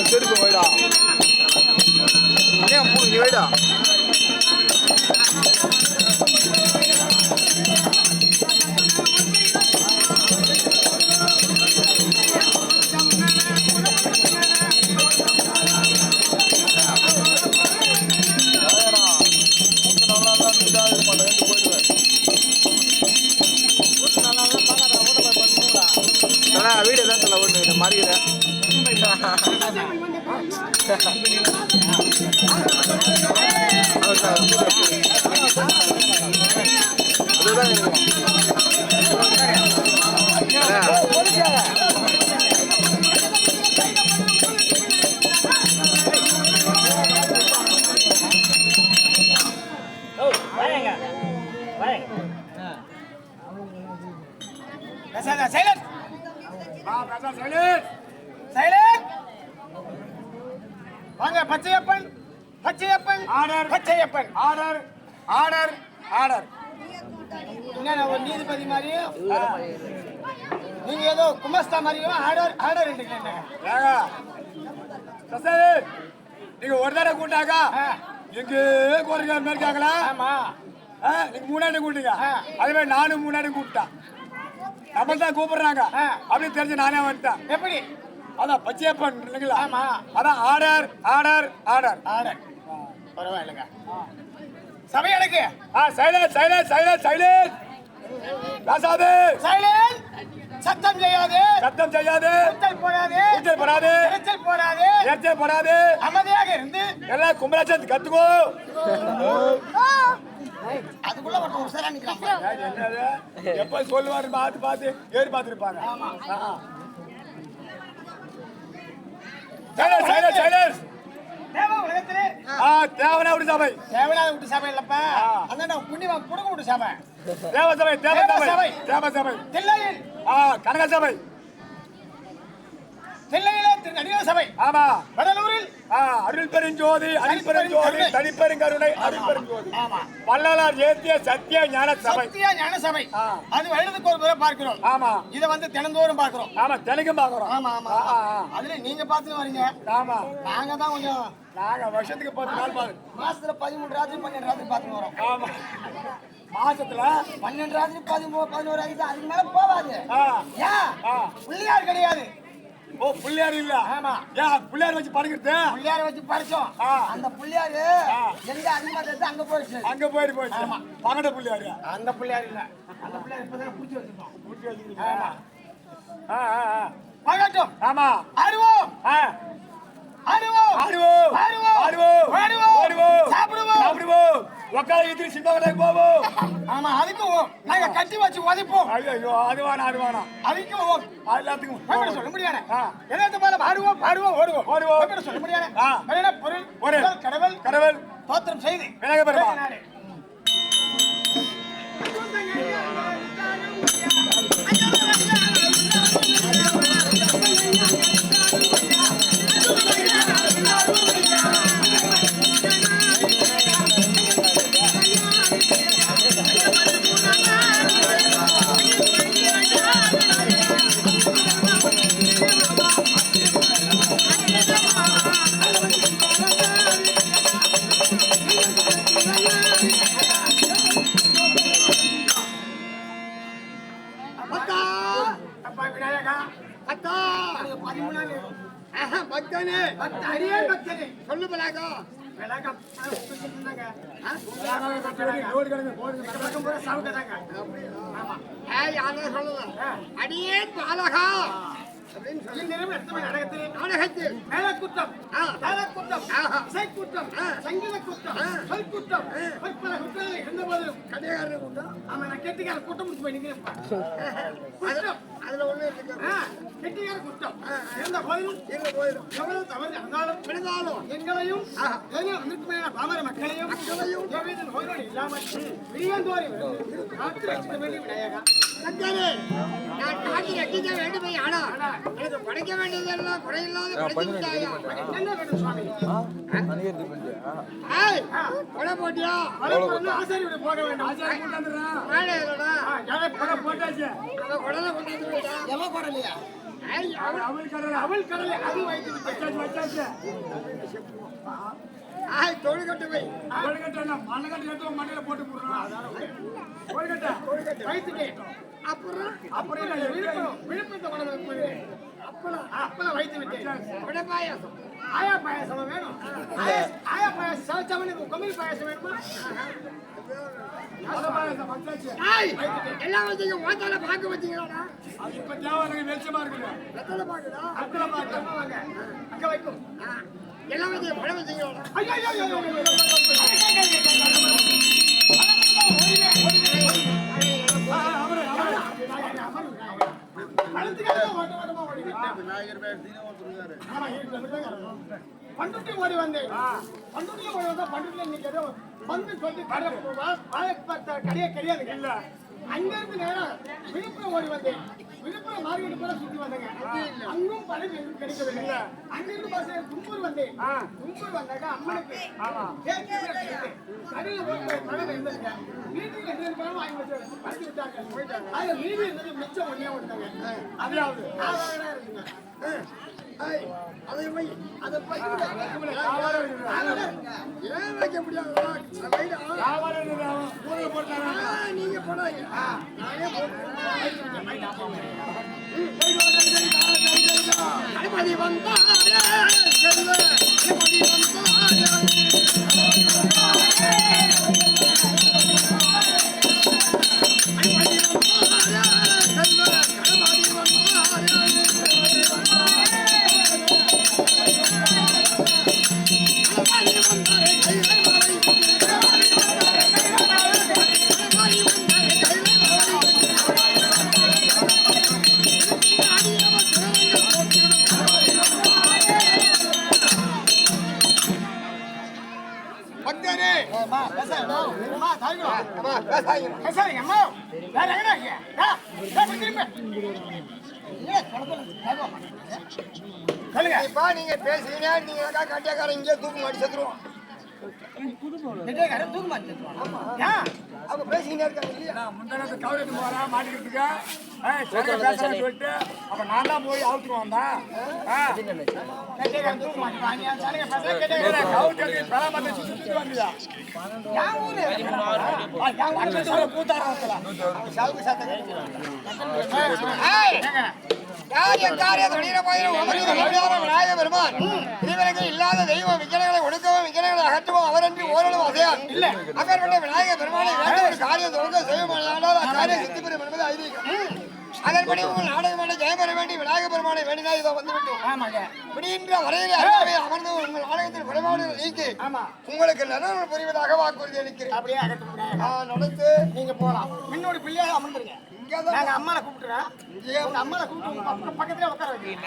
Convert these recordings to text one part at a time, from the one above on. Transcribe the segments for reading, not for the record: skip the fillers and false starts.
செருப்பு வைடா, ஏன் மூணு நீ வைடா. வீடு தான் சொல்ல ஒன்று மறிக்கிறேன். வாங்க Pachaiyappan, Pachaiyappan, order, Pachaiyappan, order, order, order. என்ன ஒரு நீதிபதி மாதிரியும் நீங்க ஏதோ குமஸ்தா மாதிரியும் ஆர்டர் ஆர்டர் நீங்க ஒரு தடவை கூட்டாக்கா எங்க கோரிக்கை மேற்காங்களா? ஆமா, நீங்க மூணாண்டு கூட்டீங்க, அதே மாதிரி நானும் மூணாண்டு கூப்பிட்டேன். நம்ம தான் கூப்பிடுறாங்க அப்படின்னு தெரிஞ்சு நானே வந்துட்டேன். எப்படி? அதான் பச்சையப்பன் இல்லைங்களா? ஆமா, அதான் ஆர்டர் ஆர்டர் ஆர்டர் ஆர்டர். பரவாயில்லைங்க. சபையனுக்கு சைலன்ஸ் சைலன்ஸ் சைலன்ஸ் சைலன்ஸ். பேசாதே, சைலன்ஸ். சத்தம் செய்யாது, சத்தம் செய்யாது. கூச்சல் போடாதே, கூச்சல் போடாதே. எரிச்சல் போடாதே, எரிச்சல் போடாதே. அமைதியாக இருந்து எல்லாம் கும்பராஜன் கத்துக்கோ. அதுக்குள்ள ஒரு உசரா நிக்கிறாங்க. எப்ப சொல்லுவாரு பார்த்து பார்த்து ஏறி பார்த்துருப்பாங்க. Silence silence silence. தேவ உலகத்திலே தேவனா விட்டு சபை, தேவனா விட்டு சபை இல்லப்பா, அண்ணா புண்ணியமா புடுங்க விட்டு சபை. தேவ சபை, தேவ சபை, தேவ சபை. தில்லையில் கனக சபை, தில்லையில திருநடிக சபை. ஆமா, வடலூரில் அருள் பெருஞ்சோதி, அருள் பெருஞ்சோதி, தனிப்பெருங்கருணை அருள் பெருஞ்சோதி. ஆமா, வள்ளலார் ஏத்திய சத்திய ஞான சபை, சத்திய ஞான சபை. அது வருடத்துக்கு ஒரு முறை பார்க்கிறோம். ஆமா, இத வந்து தினந்தோறும் பார்க்கிறோம். ஆமா, தினைக்கும் பார்க்கிறோம். ஆமா ஆமா, அதுல நீங்க பார்த்து வரீங்க. ஆமா, நாங்க தான் கொஞ்சம், நாங்க வருஷத்துக்கு 10 நாள் பாரு, மாசத்துல 13 ராத்திரி 12 ராத்திரி பார்த்து வரோம். ஆமா, மாசத்துல 12 ராத்திரி 11 ராத்திரி அதுக்கு மேல போவாது. ஏன்? பிள்ளையார் கிடையாது. ஓ, பிள்ளையார் இல்ல? ஆமா. ஏன் பிள்ளையார் வச்சு படுக்கிறது? பிள்ளையார் வச்சு பறிச்சோம். அந்த பிள்ளையார் எங்க அதிகமா தெரிஞ்சு அங்க போயிடுச்சு, அங்க போயிடுச்சு. ஆமா, பகட பிள்ளையார். அந்த பிள்ளையார் இல்ல, அந்த பிள்ளையார் இப்பதான் புடிச்சு வச்சிருக்கோம், புடிச்சு வச்சிருக்கோம். ஆமா, பகட்டும். ஆமா, ஆடுவோம், ஆடுவோம், ஆடுவோம், ஆடுவோம், ஆடுவோம், ஆடுவோம், ஆடுவோம், சாப்பிடுவோம், சாப்பிடுவோம், உட்கார இதிரி சின்னவளைக்கு போவோம். ஆமா, அதுக்கும் நாங்க கட்டி வச்சு உதைப்போம். ஐயோ, அது வேணாம், அது வேணாம். அதுக்கும் எல்லாத்துக்கும் சொல்ல முடியாது. எல்லாத்து மேல ஆடுவோம், பாடுவோம், ஓடுவோம், ஓடுவோம் சொல்ல முடியாது. பொருள் பொருள் கடவுள் கடவுள் தோத்திரம் செய்து விலக பெறுவார். Yeah. பக்தனே அடியே பக்தனே சொல்லு பலாகா விளக்கம் ஆமா யாரும் சொல்லல அடியேன் பாலகா நாடகத்தில் மேலக்குற்றம் தாளக்குற்றம் இசைக்குற்றம் சங்கீத குற்றம் சொல் குற்றம் பற்பல குற்றங்கள் இருந்த போதிலும் கடையாளர் கூட்டம் ஆமா நான் கெட்டிக்கார குற்றம் முடிச்சு போய் நிக்கிறேன் அதுல ஒண்ணு இருக்கு கெட்டிக்கார குற்றம் இருந்த போதிலும் எவ்வளவு தவறு நடந்தாலும் எங்களையும் அமிர்தமய பாமர மக்களையும் எவ்வித நோயோடு இல்லாமல் விரியந்தோறி காத்து ரசிக்க வேண்டிய விநாயகா நான் காட்டி ரசிக்க வேண்டுமே ஆனா எனக்கு படைக்க வேண்டியதெல்லாம் குறையில்லாத படைத்து விட்டாயா என்ன வேணும் சுவாமி கொலை போட்டியா ஆசாரியோட போக வேண்டும் ஆசாரி போட்டாச்சு குடலை கொண்டாந்து விட்டா எவ போடலையா அவள் கடலை அது வைத்து வச்சாச்சு தொழுகட்டு போய் மண்ணகட்டு மண்ணில போட்டு போடுறான் வைத்துட்டேன் அப்புறம் விழுப்புரத்தை கொண்டு அப்பளம் வைத்து விட்டேன் பாயாசம் ஆயா பாயாசம் வேணும் ஆயா பாயாசம் சமைச்சவனுக்கு குமிழ் பாயாசம் வேணுமா எல்லாம் வச்சீங்க ஓத்தால பாக்க வச்சீங்களா இப்ப தேவை வெளிச்சமா இருக்குல்ல வெத்தலை பாக்குதா அக்கறை வாங்க அங்க வைக்கும் எல்லாம் வச்சீங்க பழம் வச்சீங்களா பண்டுட்டி ஓடி வந்தேன் பண்டுட்டில ஓடி வந்தா பண்டுட்டில இன்னைக்கு ஏதோ வந்து சொல்லி கடையே கிடையாது இல்ல அங்க இருந்து நேரம் விழுப்புரம் ஓடி வந்தேன் விழுப்புரம் மார்க்கெட் கூட சுத்தி வந்தேங்க அங்கும் பணம் கிடைக்கவில்லை அங்க இருந்து பஸ் தும்பூர் வந்தேன் தும்பூர் வந்தாக்கா அம்மனுக்கு கடையில பணம் இருந்ததுங்க வீட்டுக்கு 2 பணம் வாங்கி வச்சு பறிச்சு விட்டாங்க அதுல மீதி இருந்தது மிச்சம் ஒண்ணே விட்டாங்க அதாவது இருக்குங்க அதை போய் அதை ஏன் வைக்க முடியாது நீங்க போடாங்க நீங்க பேசுறீங்க நீங்க கட்டியக்காரன் இங்கே தூக்கு மாட்டி செத்துருவோம் அவங்க பேசிக்கிட்டே இருக்காங்க இல்லையா முந்தானத்து கவரேஜ் போறா மாட்டிக்கிறதுக்கு பேசுறேன்னு சொல்லிட்டு அப்ப நான் தான் போய் அவுத்துட்டு வந்தேன் சுத்திட்டு வந்தியா இல்லாத தெய்வம் விக்கிரங்களை ஒடுக்கவும் விக்கிரங்களை அகற்றுவோம் அவரன்றி ஓரளவு அசையார் இல்ல அப்பேற்பட்ட விநாயகர் பெருமானை ஒரு காரியம் தொடங்க செய்யமானால் காரியம் சித்தி பெறும் என்பது ஐதீகம் அதன்படி உங்கள் நாடகமான ஜெயம் பெற வேண்டி விநாயகர் பெருமானை வேண்டினா இதோ வந்துவிட்டோம் விடுகின்ற வரையிலே அமர்ந்து உங்கள் நாடகத்தில் குறைபாடுகள் நீக்கி உங்களுக்கு நல்ல புரிவதாக வாக்குறுதி அளிக்கிறேன் அப்படியே நடத்து நீங்க போலாம் முன்னோடி பிள்ளையாக அமர்ந்துருங்க நாங்க அம்மாவை கூப்பிட்டுறேன் உங்க அம்மாவை கூப்பிட்டு பக்கத்துல உட்கார வைக்கிறீங்க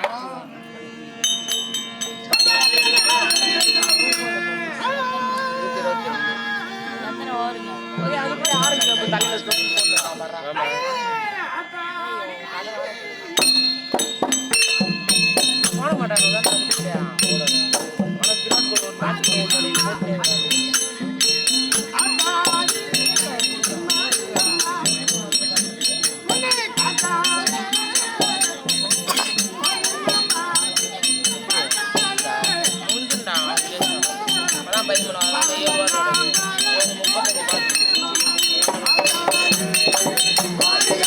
Bye.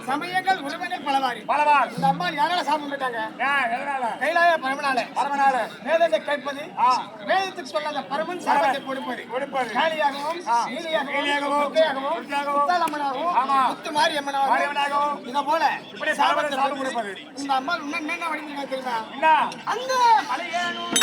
சமயங்கள் உரிமைகள் பலவாரி இந்த அம்மா யாரால சாப்பிட்டுட்டாங்க கைலாய பரமனால வேதத்தை கேட்பது வேதத்துக்கு சொல்லாத பரமன் சாபத்தை கொடுப்பது காளியாகவும் முத்து மாரி அம்மனாகவும் இத போல சாபத்தை கொடுப்பது இந்த அம்மா என்ன வடிவம் தெரியுமா அந்த மலையானும்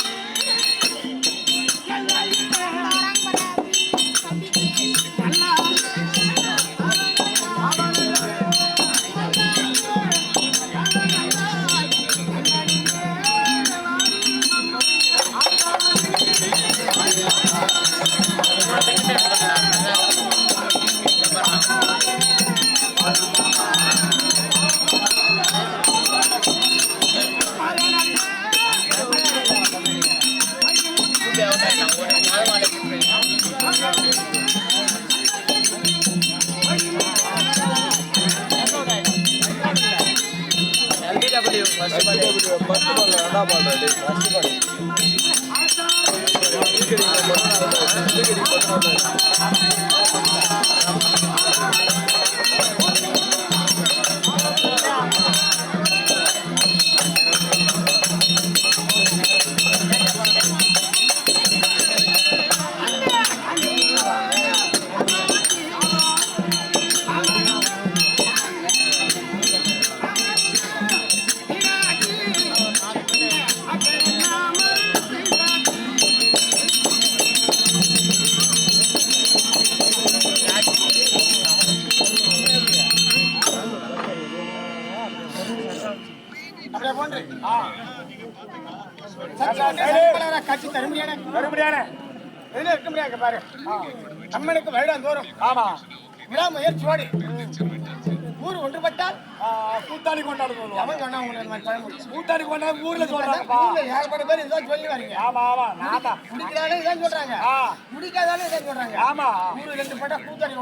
காட்சி தருமையான இருக்க முடியாது பாரு அம்மனுக்கு வருடாந்தோறும் விழா முயற்சியோடு ஊர் ஒன்றுபட்டால் கூத்தாடி கொண்டாடுவோம் அவன் சொன்னா கூத்தாடி கொண்டாடு ஊர்ல சொல்றாங்க ஏகப்பட்ட பேர் இதான் சொல்லி வரீங்க முடிக்கிறாலும் இதான் சொல்றாங்க முடிக்காதாலும் இதான் சொல்றாங்க ஊரு ரெண்டு பட்டா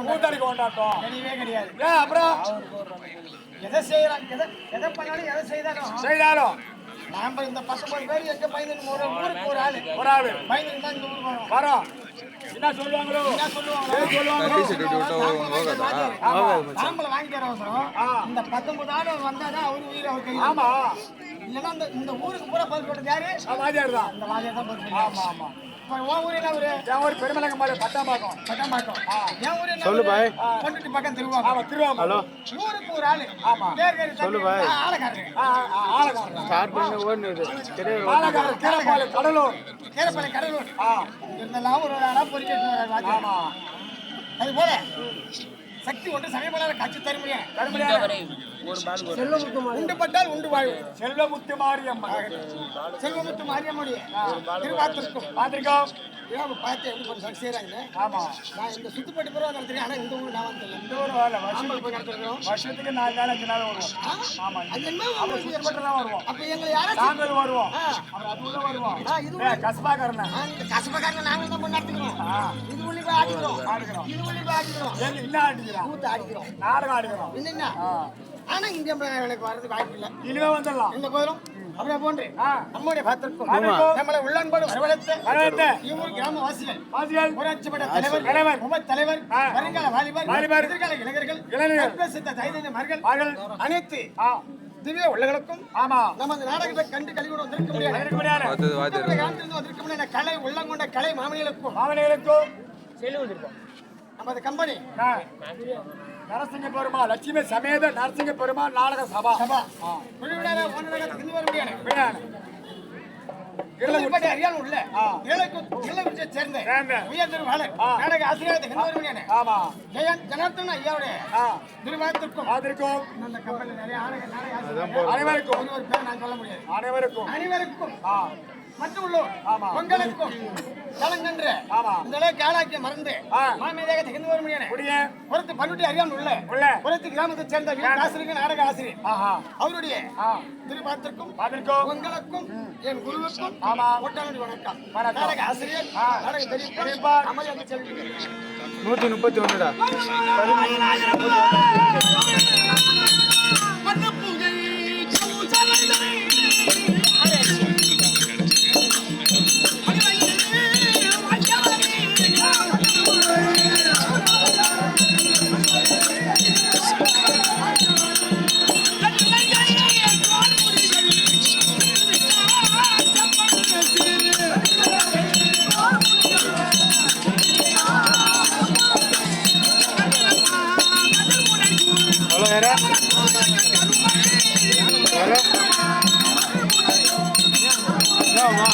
கூத்தாடி கொண்டாட்டம் தெரியவே கிடையாது அப்புறம் எதை செய்யறான் எதை பண்ணாலும் எதை செய்தாலும் நாம இந்த 19 பேர் எங்க பையனுக்கு ஊருக்கு ஒரு ஆளு பையனுக்கு தான் இந்த ஊருக்கு வரோம் என்ன சொல்லுவாங்களோ நாமளை வாங்கி தர அவசரம் இந்த 19 ஆள் வந்தாதான் அவரு உயிரை அவர் தெரியும் இல்லைன்னா இந்த ஊருக்கு பூரா பதில் போட்டது யாரு வாதியார் தான் இந்த வாதியார் தான் பதில் ஒரு பெருமலங்கம்மாள் பட்டாம்பாக்கம் என் ஊரு சொல்லு பாய் கொண்டுட்டு பக்கம் திருவாங்க ஹலோ ஊருக்கு ஒரு ஆளு சொல்லு பாய் கடலூர் இருந்தாலும் ஒரு ஆளா பொறிக்க அது போல சக்தி ஒன்று சமயபலார காட்சி தருமையா உண்டுபட்டால் உண்டு வாழ்வு செல்வமுத்து மாரியம்முடைய திருவாத்திற்கும் பார்த்திருக்கோம் பார்த்து எப்படி கொஞ்சம் செய்யறாங்க நான் இந்த சுத்துப்பட்டு பிறகு நடத்துறேன் ஆனா இந்த ஊர் நான் வந்து இந்த ஊர் வருஷத்துக்கு 4 நாள் 5 நாள் வருவோம் அப்ப எங்களை யாரும் நாங்கள் வருவோம் கசபாக்காரன் நாங்க தான் நடத்துக்கிறோம் இது உள்ளி போய் ஆடிக்கிறோம் என்ன ஆடிக்கிறோம் நாடகம் ஆடிக்கிறோம் என்ன ஆனா இங்க எனக்கு வர்றதுக்கு வாய்ப்பு இல்லை இனிமே வந்துடலாம் இந்த கோயிலும் அப்படியே போன்று நம்முடைய பாத்திருக்கும் நம்மளை உள்ளன்போடு வரவழைத்த இவ்வூர் கிராமவாசிகள் ஊராட்சி மன்ற தலைவர் உப தலைவர் வருங்கால வாலிபர் எதிர்கால இளைஞர்கள் சித்த தைரியமார்கள் அனைத்து திவ்ய உள்ளங்களுக்கும் நமது நாடகத்தை கண்டு கழிவுடன் வந்திருக்க முடியாது கலை உள்ளங்கொண்ட கலை மாமனிகளுக்கும் செல்லுவதற்கும் நமது கம்பெனி நரசிங்க பெருமாள் லட்சுமி சமேத நரசிங்க பெருமாள் நாடக சபா சேர்ந்த உயர்திருவாளர் நாடக ஆசிரியர் ஜனார்த்தன் ஐயாவுடைய திருவாத்திற்கும் அந்த கம்பெனி நிறைய அனைவருக்கும் ஒரு பேர் நான் சொல்ல முடியாது அனைவருக்கும் மற்றும் உள்ளோர் உங்களுக்கும் கலங்கன்ற இந்த அளவுக்கு ஆளாக்கிய மறந்து மாமேதாக திகழ்ந்து வரும் ஒருத்து பண்ருட்டி அறியாமல் உள்ள ஒருத்து கிராமத்தை சேர்ந்த ஆசிரியர் நாடக ஆசிரியர் அவருடைய திருப்பாத்திற்கும் உங்களுக்கும் என் குருவுக்கும் ஒட்டாளி வணக்கம் நாடக ஆசிரியர் நாடக தெரிவிப்பார் அமர்ந்து செல்வி 131டா. ஹலோ யாரா? யாரா? என்னம்மா?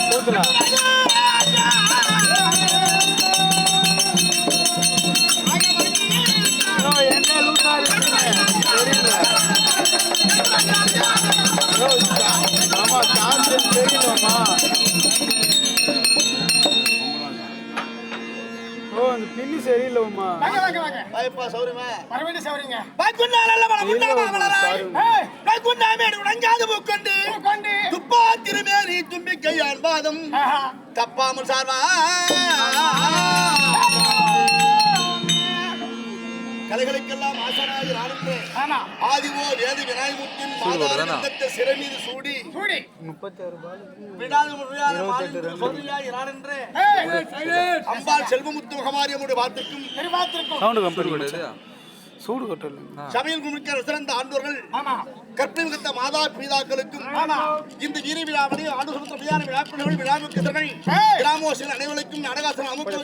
கூத்துலாம். என்ன லூசா இருக்கீங்க? தெரியல. ஆமா சார்ஜ் தெரியலம்மா. ஓ அந்த பின்னி சரியில்லைம்மா. வாங்க வாங்க வாங்க வாய்ப்பா சௌரியமா வரவேண்டிய சௌரியங்க பாக்குன்னால மலமுண்டாமா மலராய் ஏய் பாக்குன்னாமேடு உடங்காது மூக்கொண்டு கொண்டு துப்பா திருமேனி தும்பி கையான் பாதம் ஆஹா தப்பாமல் சார்வா கலைகளுக்கெல்லாம் ஆசனாகி நானுமே ஆமா ஆதிவோ வேதி விநாயகத்தின் மாதாரத்தை சிறை மீது சூடி சூடி 36 பால். விடாத முறையான சொல்றியா இரானென்றே ஏய் அம்பாள் செல்வமுத்து மகமாரியமுடைய வார்த்தைக்கும் தெரிவாத்திருக்கும் சவுண்ட் கம்பெனி சூடு கட்டல. சபையில் குமிக்க சிறந்த ஆண்டோர்கள் ஆமா கற்பை மிகுந்த மாதா பீதாக்களுக்கும் ஆமா இந்த வீர விழாவணி ஆண்டு சுமத்த விழா விழாக்கள் விழாமுக்கிசர்கள் கிராமவாசிகள் அனைவருக்கும் நடகாசனம் அமுக்கு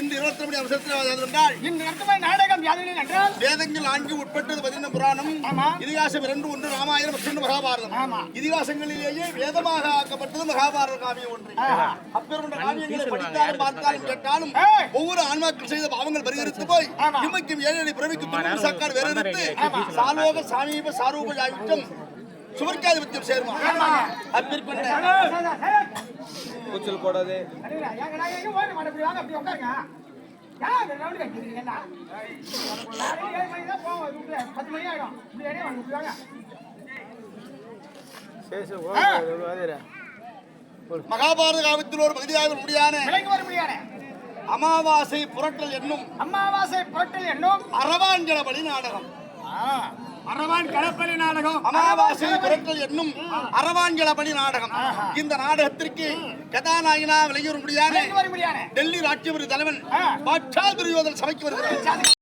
இந்த 22 அவசரத்தில் என்றால் இந்த நடத்துமை நாடகம் யாதெனில் என்றால் வேதங்கள் 4 உட்பட்டது 15 புராணம் ஆமா இதிகாசம் 2 1 ராமாயணம் மற்றும் மகாபாரதம் ஆமா இதிகாசங்களிலேயே வேதமாக ஆக்கப்பட்டது மகாபாரத காவியம் ஒன்று அப்பேற்பட்ட காவியங்களை படித்தாலும் பார்த்தாலும் கேட்டாலும் ஏய். ஒவ்வொரு ஆன்மாக்கள் செய்த பாவங்கள் பரிகரித்து போய் ஆமா. இமைக்கும் ஏழை பிறவிக்கு துன்பம் சாக்காடு வேறெடுத்து சாலோக சாமீப சாரூப யாவிட்டம் சுவர்க்காதிபத்தியம் சேருமா அப்பேற்பட்ட கூச்சல் போடாதே. அடடா ஏங்க நான் எங்க ஓட மாட்டேன் இப்படி வாங்க அப்படி உட்காருங்க ஏன் இந்த ரவுண்ட் கட்டிக்கிறீங்க என்ன நாளைக்கு 7 மணி தான் போவோம் ரூட்ல 10 மணி ஆயிடும் இப்படி ஏறி வாங்க இப்படி வாங்க சரி சரி ஓகே வாதிரா. மகாபாரத காவியத்தில் ஒரு பகுதியாக முடியான விலகி வர முடியாது அமாவாசை புரட்டல் என்னும் அமாவாசை புரட்டல் என்னும் அரவான்கள பலி நாடகம் அரவான் கடற்படை நாடகம் அமாவாசை புரட்டல் என்னும் அரவான்கள பலி நாடகம் இந்த நாடகத்திற்கு கதாநாயகனா விலகி வர முடியான விலகி வர முடியாது டெல்லி ராஜ்யபுரி தலைவன் பாட்சா துரியோதன் சபைக்கு வருகிறார்